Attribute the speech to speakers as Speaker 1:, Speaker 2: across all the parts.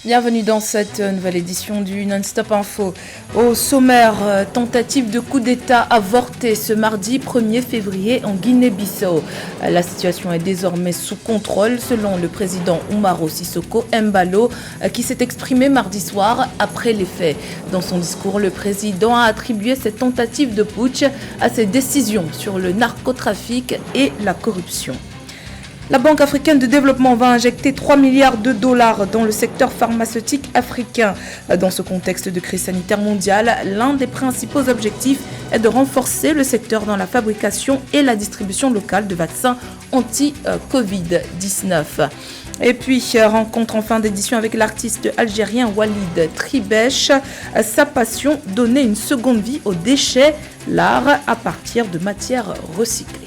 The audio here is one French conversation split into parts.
Speaker 1: Bienvenue dans cette nouvelle édition du Non-Stop Info. Au sommaire, tentative de coup d'État avortée ce mardi 1er février en Guinée-Bissau. La situation est désormais sous contrôle selon le président Umaro Sissoco Embalo qui s'est exprimé mardi soir après les faits. Dans son discours, le président a attribué cette tentative de putsch à ses décisions sur le narcotrafic et la corruption. La Banque africaine de développement va injecter 3 milliards de dollars dans le secteur pharmaceutique africain. Dans ce contexte de crise sanitaire mondiale, l'un des principaux objectifs est de renforcer le secteur dans la fabrication et la distribution locale de vaccins anti-Covid-19. Et puis, rencontre en fin d'édition avec l'artiste algérien Walid Tribesh. Sa passion, donner une seconde vie aux déchets, l'art à partir de matières recyclées.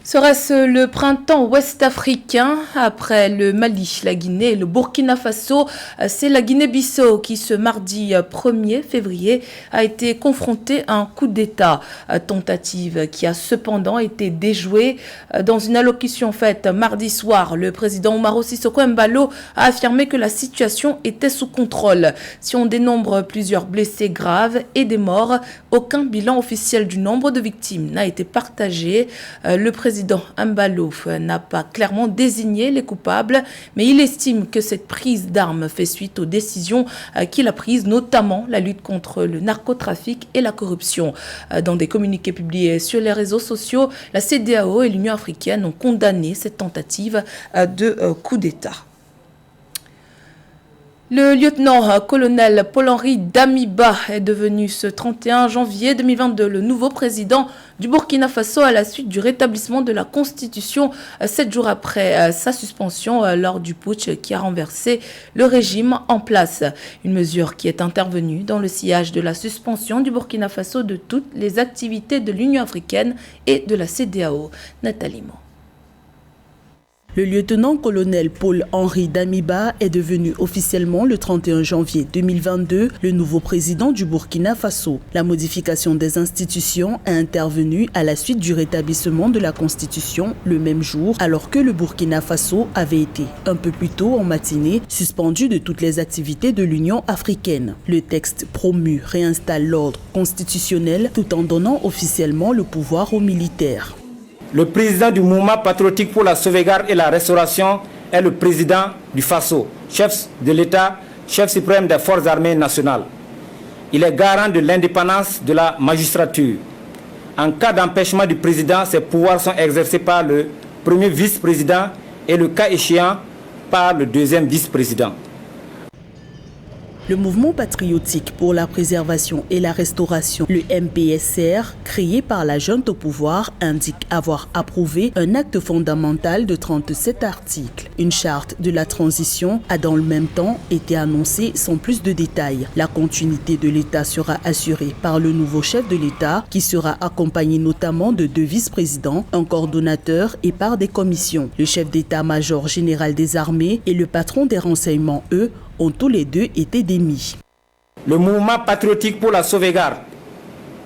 Speaker 1: Serait-ce le printemps ouest-africain? Après le Mali, la Guinée et le Burkina Faso, c'est la Guinée-Bissau qui, ce mardi 1er février, a été confrontée à un coup d'État. Tentative qui a cependant été déjouée. Dans une allocution faite mardi soir, le président Umaro Sissoco Embalo a affirmé que la situation était sous contrôle. Si on dénombre plusieurs blessés graves et des morts, aucun bilan officiel du nombre de victimes n'a été partagé. Le président Embalo n'a pas clairement désigné les coupables, mais il estime que cette prise d'armes fait suite aux décisions qu'il a prises, notamment la lutte contre le narcotrafic et la corruption. Dans des communiqués publiés sur les réseaux sociaux, la CEDEAO et l'Union africaine ont condamné cette tentative de coup d'État. Le lieutenant-colonel Paul-Henri Damiba est devenu ce 31 janvier 2022 le nouveau président du Burkina Faso à la suite du rétablissement de la Constitution 7 jours après sa suspension lors du putsch qui a renversé le régime en place. Une mesure qui est intervenue dans le sillage de la suspension du Burkina Faso de toutes les activités de l'Union africaine et de la CEDEAO. Nathalie Mo.
Speaker 2: Le lieutenant-colonel Paul-Henri Damiba est devenu officiellement le 31 janvier 2022 le nouveau président du Burkina Faso. La modification des institutions est intervenue à la suite du rétablissement de la Constitution le même jour, alors que le Burkina Faso avait été, un peu plus tôt en matinée, suspendu de toutes les activités de l'Union africaine. Le texte promu réinstalle l'ordre constitutionnel tout en donnant officiellement le pouvoir aux militaires.
Speaker 3: Le président du mouvement patriotique pour la sauvegarde et la restauration est le président du Faso, chef de l'État, chef suprême des forces armées nationales. Il est garant de l'indépendance de la magistrature. En cas d'empêchement du président, ses pouvoirs sont exercés par le premier vice-président et le cas échéant par le deuxième vice-président.
Speaker 2: Le mouvement patriotique pour la préservation et la restauration, le MPSR, créé par la junte au pouvoir, indique avoir approuvé un acte fondamental de 37 articles. Une charte de la transition a dans le même temps été annoncée sans plus de détails. La continuité de l'État sera assurée par le nouveau chef de l'État qui sera accompagné notamment de 2 vice-présidents, un coordonnateur et par des commissions. Le chef d'état-major général des armées et le patron des renseignements, eux, ont tous les deux été démis.
Speaker 3: Le mouvement patriotique pour la sauvegarde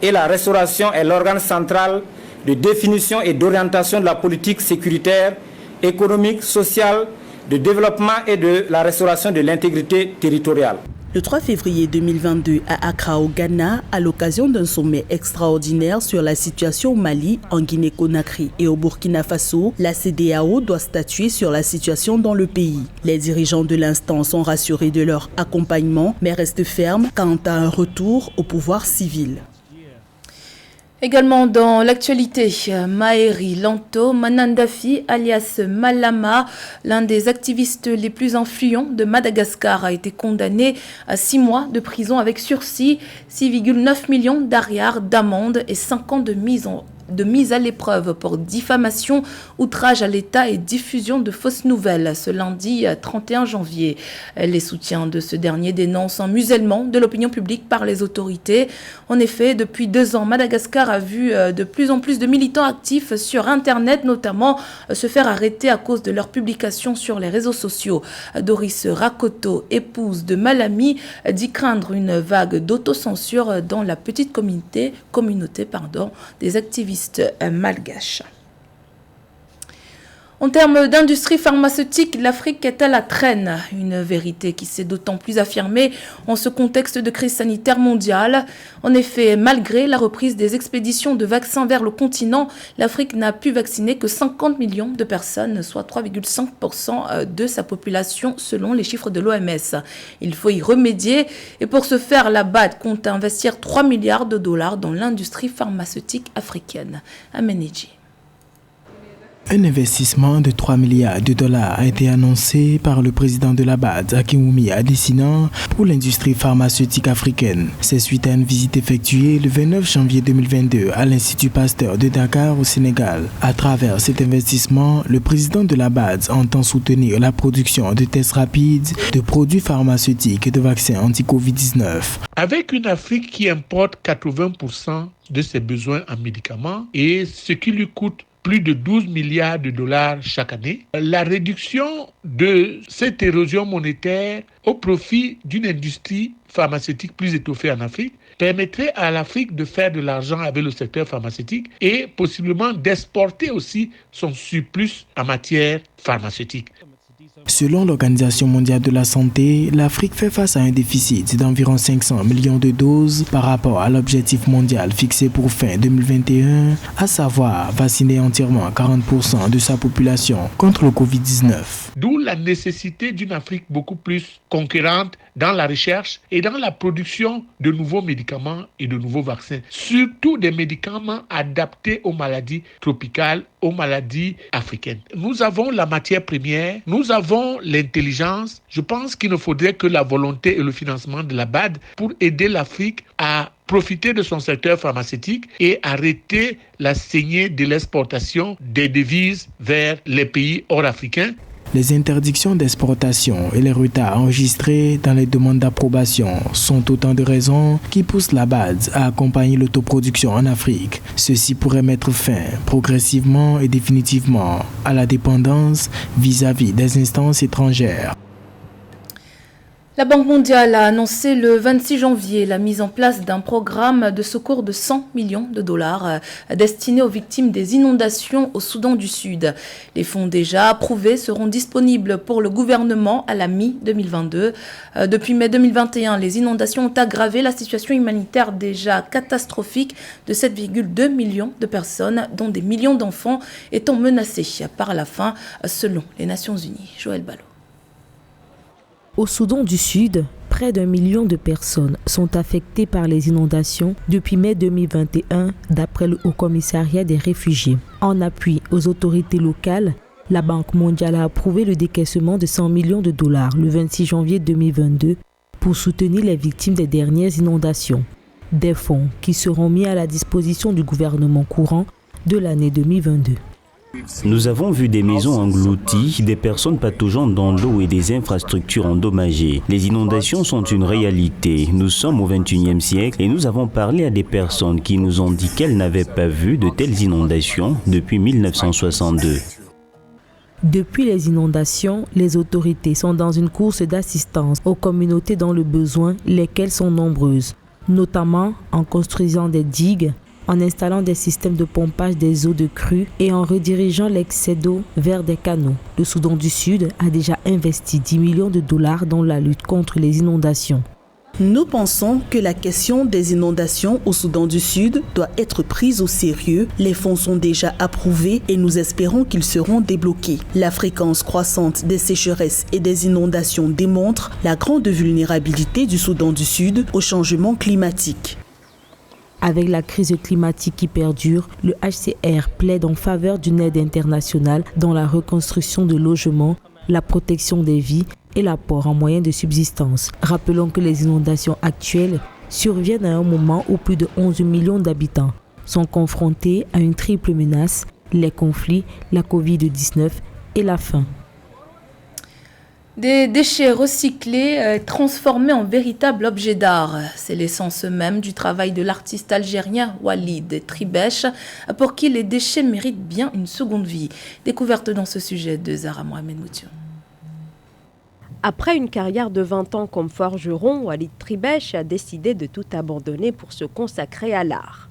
Speaker 3: et la restauration est l'organe central de définition et d'orientation de la politique sécuritaire, économique, sociale, de développement et de la restauration de l'intégrité territoriale.
Speaker 2: Le 3 février 2022 à Accra au Ghana, à l'occasion d'un sommet extraordinaire sur la situation au Mali, en Guinée-Conakry et au Burkina Faso, la CEDEAO doit statuer sur la situation dans le pays. Les dirigeants de l'instance sont rassurés de leur accompagnement, mais restent fermes quant à un retour au pouvoir civil.
Speaker 1: Également dans l'actualité, Maeri Lanto Manandafi, alias Malama, l'un des activistes les plus influents de Madagascar, a été condamné à 6 mois de prison avec sursis, 6,9 millions d'ariars d'amende et 5 ans de mise à l'épreuve pour diffamation, outrage à l'État et diffusion de fausses nouvelles ce lundi 31 janvier. Les soutiens de ce dernier dénoncent un musellement de l'opinion publique par les autorités. En effet, depuis 2 ans, Madagascar a vu de plus en plus de militants actifs sur Internet, notamment se faire arrêter à cause de leurs publications sur les réseaux sociaux. Doris Rakoto, épouse de Malami, dit craindre une vague d'autocensure dans la petite communauté des activistes malgaches. En termes d'industrie pharmaceutique, l'Afrique est à la traîne. Une vérité qui s'est d'autant plus affirmée en ce contexte de crise sanitaire mondiale. En effet, malgré la reprise des expéditions de vaccins vers le continent, l'Afrique n'a pu vacciner que 50 millions de personnes, soit 3,5% de sa population selon les chiffres de l'OMS. Il faut y remédier et pour ce faire, la BAD compte investir 3 milliards de dollars dans l'industrie pharmaceutique africaine. Ameneji.
Speaker 4: Un investissement de 3 milliards de dollars a été annoncé par le président de la BAD, Akinwumi Adesina, pour l'industrie pharmaceutique africaine. C'est suite à une visite effectuée le 29 janvier 2022 à l'Institut Pasteur de Dakar au Sénégal. À travers cet investissement, le président de la BAD entend soutenir la production de tests rapides, de produits pharmaceutiques et de vaccins anti-Covid-19.
Speaker 5: Avec une Afrique qui importe 80% de ses besoins en médicaments et ce qui lui coûte plus de 12 milliards de dollars chaque année. La réduction de cette érosion monétaire au profit d'une industrie pharmaceutique plus étoffée en Afrique permettrait à l'Afrique de faire de l'argent avec le secteur pharmaceutique et possiblement d'exporter aussi son surplus en matière pharmaceutique.
Speaker 4: Selon l'Organisation mondiale de la santé, l'Afrique fait face à un déficit d'environ 500 millions de doses par rapport à l'objectif mondial fixé pour fin 2021, à savoir vacciner entièrement 40% de sa population contre le Covid-19.
Speaker 5: D'où la nécessité d'une Afrique beaucoup plus conquérante dans la recherche et dans la production de nouveaux médicaments et de nouveaux vaccins, surtout des médicaments adaptés aux maladies tropicales, aux maladies africaines. Nous avons la matière première, nous avons l'intelligence. Je pense qu'il ne faudrait que la volonté et le financement de la BAD pour aider l'Afrique à profiter de son secteur pharmaceutique et arrêter la saignée de l'exportation des devises vers les pays hors africains.
Speaker 4: Les interdictions d'exportation et les retards enregistrés dans les demandes d'approbation sont autant de raisons qui poussent la BAD à accompagner l'autoproduction en Afrique. Ceci pourrait mettre fin progressivement et définitivement à la dépendance vis-à-vis des instances étrangères.
Speaker 1: La Banque mondiale a annoncé le 26 janvier la mise en place d'un programme de secours de 100 millions de dollars destiné aux victimes des inondations au Soudan du Sud. Les fonds déjà approuvés seront disponibles pour le gouvernement à la mi-2022. Depuis mai 2021, les inondations ont aggravé la situation humanitaire déjà catastrophique de 7,2 millions de personnes, dont des millions d'enfants étant menacés par la faim, selon les Nations Unies. Joël Ballot.
Speaker 6: Au Soudan du Sud, près d'1 million de personnes sont affectées par les inondations depuis mai 2021, d'après le Haut-Commissariat des réfugiés. En appui aux autorités locales, la Banque mondiale a approuvé le décaissement de 100 millions de dollars le 26 janvier 2022 pour soutenir les victimes des dernières inondations. Des fonds qui seront mis à la disposition du gouvernement courant de l'année 2022.
Speaker 7: Nous avons vu des maisons englouties, des personnes pataugeant dans l'eau et des infrastructures endommagées. Les inondations sont une réalité. Nous sommes au XXIe siècle et nous avons parlé à des personnes qui nous ont dit qu'elles n'avaient pas vu de telles inondations depuis 1962.
Speaker 6: Depuis les inondations, les autorités sont dans une course d'assistance aux communautés dans le besoin, lesquelles sont nombreuses, notamment en construisant des digues, en installant des systèmes de pompage des eaux de crue et en redirigeant l'excès d'eau vers des canaux. Le Soudan du Sud a déjà investi 10 millions de dollars dans la lutte contre les inondations.
Speaker 2: Nous pensons que la question des inondations au Soudan du Sud doit être prise au sérieux. Les fonds sont déjà approuvés et nous espérons qu'ils seront débloqués. La fréquence croissante des sécheresses et des inondations démontre la grande vulnérabilité du Soudan du Sud au changement climatique.
Speaker 6: Avec la crise climatique qui perdure, le HCR plaide en faveur d'une aide internationale dans la reconstruction de logements, la protection des vies et l'apport en moyens de subsistance. Rappelons que les inondations actuelles surviennent à un moment où plus de 11 millions d'habitants sont confrontés à une triple menace, les conflits, la Covid-19 et la faim.
Speaker 1: Des déchets recyclés transformés en véritables objets d'art. C'est l'essence même du travail de l'artiste algérien Walid Tribech, pour qui les déchets méritent bien une seconde vie. Découverte dans ce sujet de Zahra Mohamed Moution.
Speaker 8: Après une carrière de 20 ans comme forgeron, Walid Tribech a décidé de tout abandonner pour se consacrer à l'art.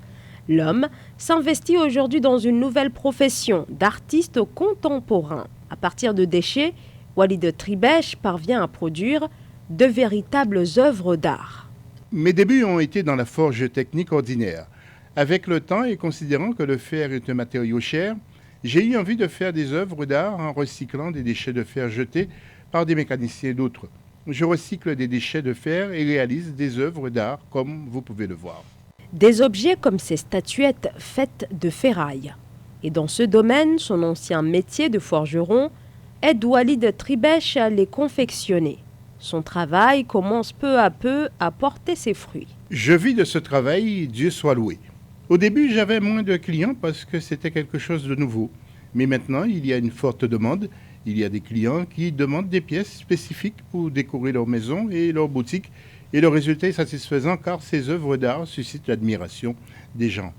Speaker 8: L'homme s'investit aujourd'hui dans une nouvelle profession d'artiste contemporain. À partir de déchets, Walid Tribèche parvient à produire de véritables œuvres d'art.
Speaker 9: Mes débuts ont été dans la forge technique ordinaire. Avec le temps et considérant que le fer est un matériau cher, j'ai eu envie de faire des œuvres d'art en recyclant des déchets de fer jetés par des mécaniciens d'autres. Je recycle des déchets de fer et réalise des œuvres d'art comme vous pouvez le voir.
Speaker 8: Des objets comme ces statuettes faites de ferraille. Et dans ce domaine, son ancien métier de forgeron aide Walid Tribèche à les confectionner. Son travail commence peu à peu à porter ses fruits.
Speaker 9: Je vis de ce travail, Dieu soit loué. Au début, j'avais moins de clients parce que c'était quelque chose de nouveau. Mais maintenant, il y a une forte demande. Il y a des clients qui demandent des pièces spécifiques pour décorer leur maison et leur boutique. Et le résultat est satisfaisant car ces œuvres d'art suscitent l'admiration des gens.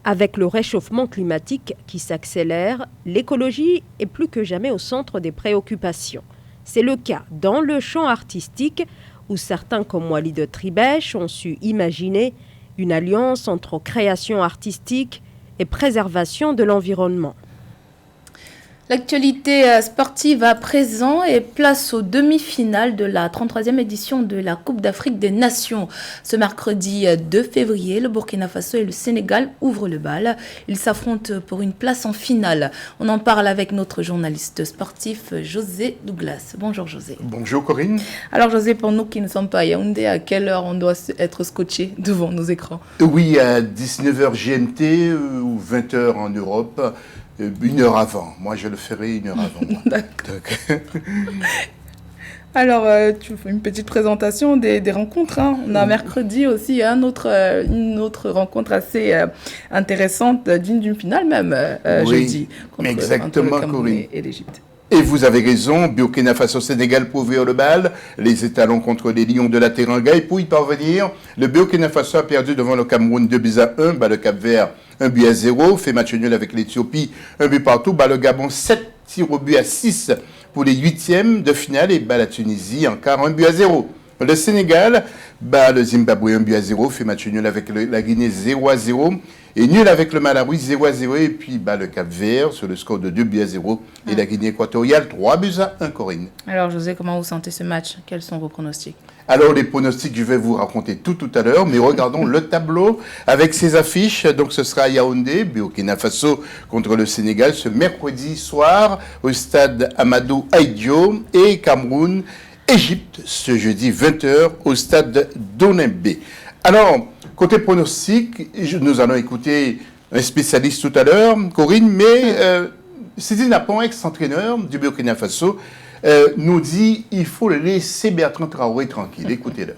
Speaker 8: Avec le réchauffement climatique qui s'accélère, l'écologie est plus que jamais au centre des préoccupations. C'est le cas dans le champ artistique où certains comme Walid Tribèche ont su imaginer une alliance entre création artistique et préservation de l'environnement.
Speaker 1: L'actualité sportive à présent et place aux demi-finales de la 33e édition de la Coupe d'Afrique des Nations. Ce mercredi 2 février, le Burkina Faso et le Sénégal ouvrent le bal. Ils s'affrontent pour une place en finale. On en parle avec notre journaliste sportif José Douglas. Bonjour José.
Speaker 9: Bonjour Corinne.
Speaker 1: Alors José, pour nous qui ne sommes pas à Yaoundé, à quelle heure on doit être scotché devant nos écrans?
Speaker 9: Oui, à 19h GMT ou 20h en Europe. 1 heure avant. Moi, je le ferai 1 heure avant.
Speaker 1: D'accord. Alors, tu fais une petite présentation des rencontres. Hein. On a mercredi aussi une autre rencontre assez intéressante, d'une finale même, jeudi.
Speaker 9: Exactement, Corinne.
Speaker 1: Et l'Égypte.
Speaker 9: Et vous avez raison, Burkina Faso-Sénégal pour ouvrir le bal, les étalons contre les Lions de la Teranga. Et pour y parvenir, le Burkina Faso a perdu devant le Cameroun 2-1, le Cap-Vert 1-0, fait match nul avec l'Éthiopie, 1 but partout, le Gabon 7 tirs au but à 6 pour les 8e de finale et la Tunisie encore 1-0. Le Sénégal bat le Zimbabwe 1-0, fait match nul avec la Guinée 0-0 et nul avec le Malawi 0-0 et puis le Cap-Vert sur le score de 2-0 et la Guinée équatoriale 3-1, Corinne.
Speaker 1: Alors José, comment vous sentez ce match? Quels sont vos pronostics?
Speaker 9: Alors les pronostics, je vais vous raconter tout à l'heure, mais regardons le tableau avec ses affiches. Donc ce sera à Yaoundé, Burkina Faso contre le Sénégal ce mercredi soir au stade Amadou Ahidjo et Cameroun Égypte ce jeudi 20h au stade d'Onembe. Alors, côté pronostic, nous allons écouter un spécialiste tout à l'heure, Corinne, mais Sidi Napon, ex-entraîneur du Burkina Faso, nous dit qu'il faut laisser Bertrand Traoré tranquille. Écoutez-le.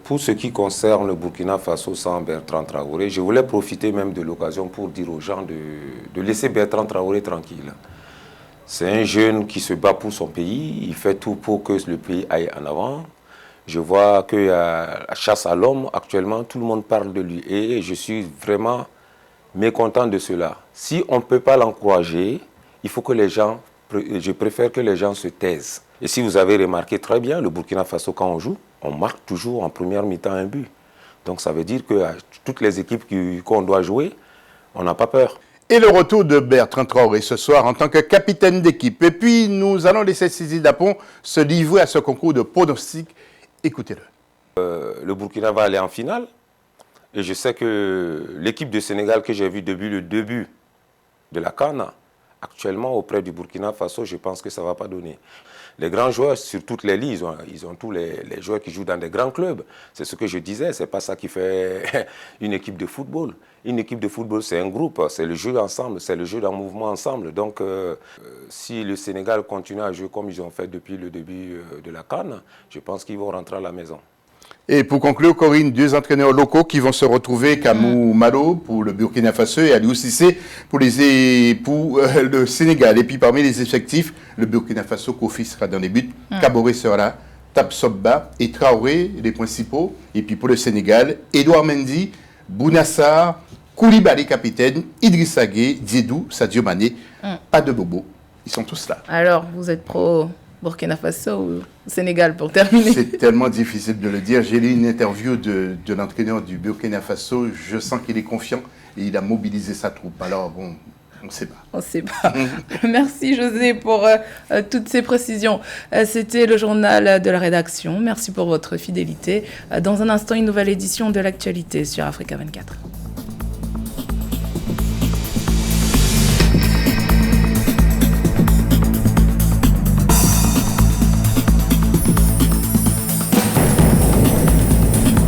Speaker 10: Pour ce qui concerne le Burkina Faso sans Bertrand Traoré, je voulais profiter même de l'occasion pour dire aux gens de laisser Bertrand Traoré tranquille. C'est un jeune qui se bat pour son pays, il fait tout pour que le pays aille en avant. Je vois que la chasse à l'homme, actuellement, tout le monde parle de lui et je suis vraiment mécontent de cela. Si on ne peut pas l'encourager, il faut que les gens, je préfère que les gens se taisent. Et si vous avez remarqué très bien, le Burkina Faso, quand on joue, on marque toujours en première mi-temps un but. Donc ça veut dire que toutes les équipes qu'on doit jouer, on n'a pas peur.
Speaker 9: Et le retour de Bertrand Traoré ce soir en tant que capitaine d'équipe. Et puis, nous allons laisser Sidi Napon se livrer à ce concours de pronostics. Écoutez-le.
Speaker 10: Le Burkina va aller en finale. Et je sais que l'équipe de Sénégal que j'ai vue depuis le début de la CAN, actuellement auprès du Burkina Faso, je pense que ça ne va pas donner. Les grands joueurs sur toutes les ligues, ils ont tous les joueurs qui jouent dans des grands clubs. C'est ce que je disais, ce n'est pas ça qui fait une équipe de football. Une équipe de football, c'est un groupe, c'est le jeu ensemble, c'est le jeu d'un mouvement ensemble. Donc, si le Sénégal continue à jouer comme ils ont fait depuis le début de la CAN, je pense qu'ils vont rentrer à la maison.
Speaker 9: Et pour conclure, Corinne, 2 entraîneurs locaux qui vont se retrouver, Kamou Malo pour le Burkina Faso et Aliou Cissé pour le Sénégal. Et puis parmi les effectifs, le Burkina Faso, Kofi sera dans les buts, Kaboré sera là, Tabsobba et Traoré, les principaux. Et puis pour le Sénégal, Edouard Mendy, Bounassar, Koulibaly capitaine, Idrissa Gueye, Diédou, Sadio Mané, pas de Bobo. Ils sont tous là.
Speaker 1: Alors, vous êtes pro Burkina Faso ou Sénégal pour terminer?
Speaker 9: C'est tellement difficile de le dire. J'ai lu une interview de l'entraîneur du Burkina Faso. Je sens qu'il est confiant et il a mobilisé sa troupe. Alors bon, on ne sait pas.
Speaker 1: On ne sait pas. Merci José pour toutes ces précisions. C'était le journal de la rédaction. Merci pour votre fidélité. Dans un instant, une nouvelle édition de l'actualité sur Africa 24.